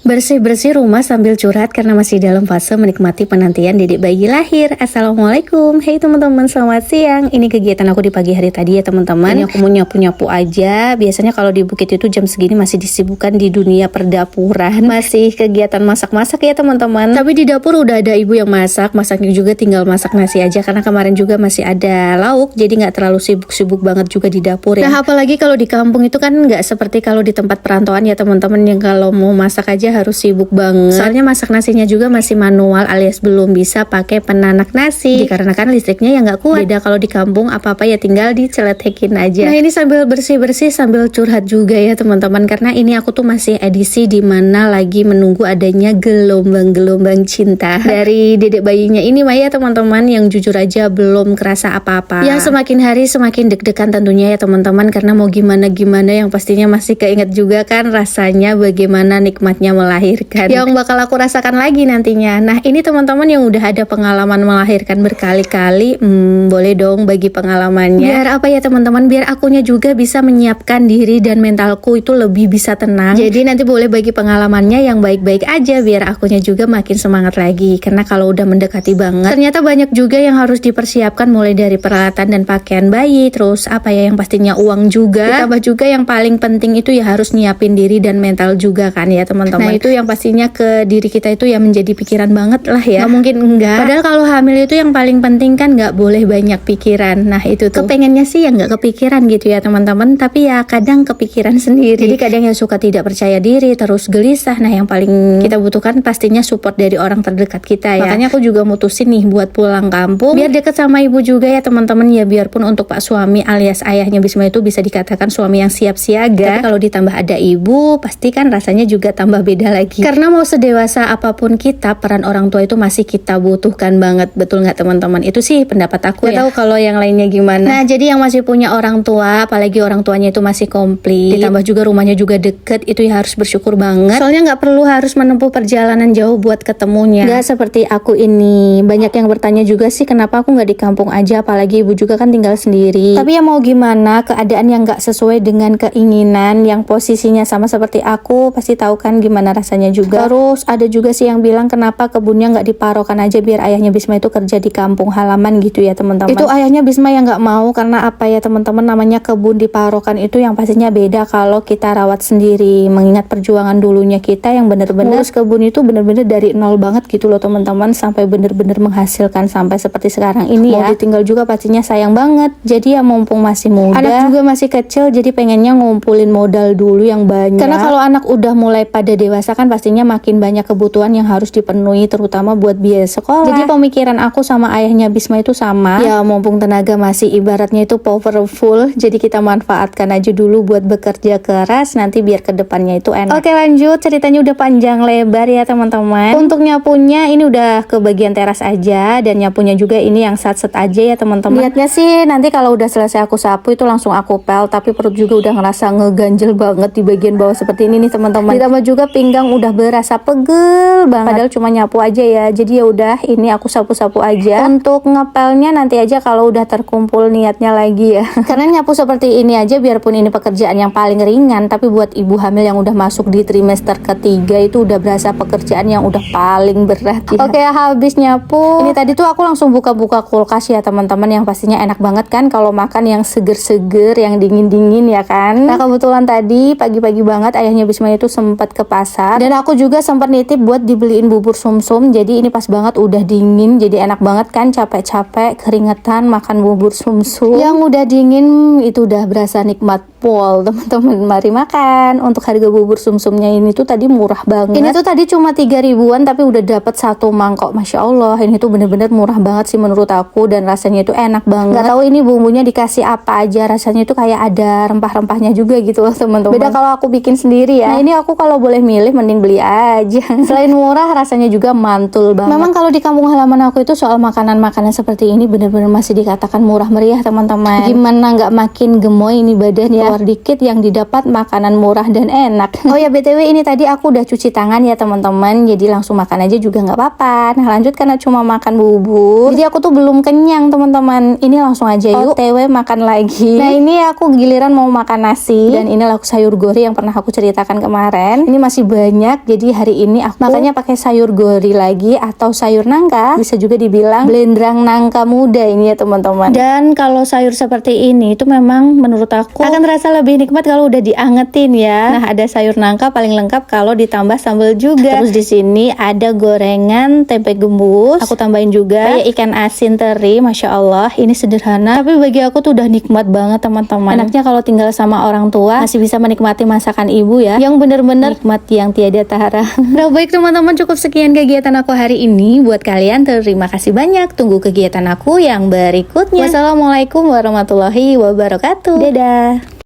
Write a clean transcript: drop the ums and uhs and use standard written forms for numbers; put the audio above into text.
Bersih-bersih rumah sambil curhat karena masih dalam fase menikmati penantian dedek bayi lahir. Assalamualaikum, hey teman-teman, selamat siang. Ini kegiatan aku di pagi hari tadi ya teman-teman. Ini aku mau nyapu-nyapu aja. Biasanya kalau di bukit itu jam segini masih disibukkan di dunia perdapuran. Masih kegiatan masak-masak ya teman-teman. Tapi di dapur udah ada ibu yang masak. Masaknya juga tinggal masak nasi aja karena kemarin juga masih ada lauk. Jadi nggak terlalu sibuk-sibuk banget juga di dapur ya. Nah apalagi kalau di kampung itu kan nggak seperti kalau di tempat perantauan ya teman-teman, yang kalau mau masak aja harus sibuk banget. Soalnya masak nasinya juga masih manual alias belum bisa pakai penanak nasi dikarenakan listriknya yang nggak kuat. Beda kalau di kampung apa-apa ya tinggal diceletekin aja. Nah ini sambil bersih-bersih sambil curhat juga ya teman-teman, karena ini aku tuh masih edisi dimana lagi menunggu adanya gelombang-gelombang cinta dari dedek bayinya ini Maya teman-teman, yang jujur aja belum kerasa apa-apa. Yang semakin hari semakin deg-degan tentunya ya teman-teman, karena mau gimana-gimana yang pastinya masih keinget juga kan rasanya bagaimana nikmatnya melahirkan yang bakal aku rasakan lagi nantinya. Nah ini teman-teman yang udah ada pengalaman melahirkan berkali-kali, boleh dong bagi pengalamannya. Biar apa ya teman-teman, biar akunya juga bisa menyiapkan diri dan mentalku itu lebih bisa tenang. Jadi nanti boleh bagi pengalamannya yang baik-baik aja biar akunya juga makin semangat lagi. Karena kalau udah mendekati banget ternyata banyak juga yang harus dipersiapkan, mulai dari peralatan dan pakaian bayi, terus apa ya yang pastinya uang juga. Ditambah juga yang paling penting itu ya harus nyiapin diri dan mental juga kan ya teman-teman. Nah itu yang pastinya ke diri kita itu ya menjadi pikiran banget lah ya. Nggak mungkin enggak. Padahal kalau hamil itu yang paling penting kan nggak boleh banyak pikiran. Nah itu tuh kepengennya sih ya nggak kepikiran gitu ya teman-teman, tapi ya kadang kepikiran sendiri. Jadi kadang yang suka tidak percaya diri, terus gelisah. Nah yang paling kita butuhkan pastinya support dari orang terdekat kita ya. Makanya aku juga mutusin nih buat pulang kampung biar deket sama ibu juga ya teman-teman ya, biarpun untuk pak suami alias ayahnya Bisma itu bisa dikatakan suami yang siap siaga, tapi kalau ditambah ada ibu pasti kan rasanya juga tambah beda lagi. Karena mau sedewasa apapun kita, peran orang tua itu masih kita butuhkan banget. Betul nggak teman-teman? Itu sih pendapat aku ya. Tahu kalau yang lainnya gimana. Nah jadi yang masih punya orang tua, apalagi orang tuanya itu masih komplit, ditambah juga rumahnya juga deket, itu ya harus bersyukur banget. Soalnya nggak perlu harus menempuh perjalanan jauh buat ketemunya. Nggak seperti aku ini. Banyak yang bertanya juga sih kenapa aku nggak di kampung aja, apalagi ibu juga kan tinggal sendiri. Tapi ya mau gimana, keadaan yang nggak sesuai dengan keinginan, yang posisinya sama seperti aku, pasti tahu kan gimana rasanya juga. Terus ada juga sih yang bilang kenapa kebunnya nggak diparokan aja biar ayahnya Bisma itu kerja di kampung halaman gitu ya teman-teman. Itu ayahnya Bisma yang nggak mau, karena apa ya teman-teman, namanya kebun diparokan itu yang pastinya beda kalau kita rawat sendiri. Mengingat perjuangan dulunya kita yang bener-bener ngurus kebun itu bener-bener dari nol banget gitu loh teman-teman, sampai bener-bener menghasilkan sampai seperti sekarang ini ya. Mau ditinggal juga pastinya sayang banget. Jadi ya mumpung masih muda, anak juga masih kecil, jadi pengennya ngumpulin modal dulu yang banyak. Karena kalau anak udah mulai pada dewasa kan pastinya makin banyak kebutuhan yang harus dipenuhi, terutama buat biaya sekolah. Jadi pemikiran aku sama ayahnya Bisma itu sama. Ya mumpung tenaga masih ibaratnya itu powerful, jadi kita manfaatkan aja dulu buat bekerja keras, nanti biar kedepannya itu enak. Oke lanjut, ceritanya udah panjang lebar ya teman-teman. Untuk nyapunya ini udah ke bagian teras aja, dan nyapunya juga ini yang sat-set aja ya teman-teman. Lihatnya sih nanti kalau udah selesai aku sapu itu langsung aku pel, tapi perut juga udah ngerasa ngeganjel banget di bagian bawah seperti ini nih teman-teman. Ditambah juga pinggang udah berasa pegel banget. Padahal cuma nyapu aja ya. Jadi ya udah ini aku sapu-sapu aja. Untuk ngepelnya nanti aja kalau udah terkumpul niatnya lagi ya. Karena nyapu seperti ini aja biarpun ini pekerjaan yang paling ringan, tapi buat ibu hamil yang udah masuk di trimester ketiga itu udah berasa pekerjaan yang udah paling berat ya. Oke, habis nyapu. Ini tadi tuh aku langsung buka-buka kulkas ya teman-teman, yang pastinya enak banget kan kalau makan yang seger-seger, yang dingin-dingin ya kan. Nah kebetulan tadi pagi-pagi banget ayahnya Bisma itu sempat ke pasar, dan aku juga sempat nitip buat dibeliin bubur sumsum. Jadi ini pas banget udah dingin, jadi enak banget kan, capek-capek keringetan makan bubur sumsum yang udah dingin itu udah berasa nikmat pol teman-teman. Mari makan. Untuk harga bubur sumsumnya ini tuh tadi murah banget. Ini tuh tadi cuma 3 ribuan tapi udah dapet 1 mangkok. Masya Allah, ini tuh bener-bener murah banget sih menurut aku, dan rasanya itu enak banget. Gak tahu ini bumbunya dikasih apa aja, rasanya itu kayak ada rempah-rempahnya juga gitu loh teman-teman. Beda kalau aku bikin sendiri ya. Nah ini aku kalau boleh milih mending beli aja. Selain murah rasanya juga mantul banget. Memang kalau di kampung halaman aku itu soal makanan-makanan seperti ini bener-bener masih dikatakan murah meriah teman-teman. Gimana nggak makin gemoy ini badan ya. keluar dikit yang didapat makanan murah dan enak. Oh ya BTW, ini tadi aku udah cuci tangan ya teman-teman, jadi langsung makan aja juga nggak apa-apa. Nah lanjut, karena cuma makan bubur, jadi aku tuh belum kenyang teman-teman. Ini langsung aja yuk OTW makan lagi. Nah ini aku giliran mau makan nasi, dan ini lauk sayur gori yang pernah aku ceritakan kemarin. Ini masih banyak, jadi hari ini aku makanya pakai sayur gori lagi atau sayur nangka, bisa juga dibilang blendrang nangka muda ini ya teman-teman. Dan kalau sayur seperti ini itu memang menurut aku akan terasa lebih nikmat kalau udah diangetin ya. Nah ada sayur nangka paling lengkap kalau ditambah sambal juga. Terus di sini ada gorengan tempe gembus, aku tambahin juga kayak ikan asin teri. Masya Allah, ini sederhana tapi bagi aku tuh udah nikmat banget teman-teman. Enaknya kalau tinggal sama orang tua masih bisa menikmati masakan ibu ya, yang bener-bener nikmat yang tiada tara. Nah baik teman-teman, cukup sekian kegiatan aku hari ini. Buat kalian terima kasih banyak, tunggu kegiatan aku yang berikutnya. Wassalamualaikum warahmatullahi wabarakatuh. Dadah.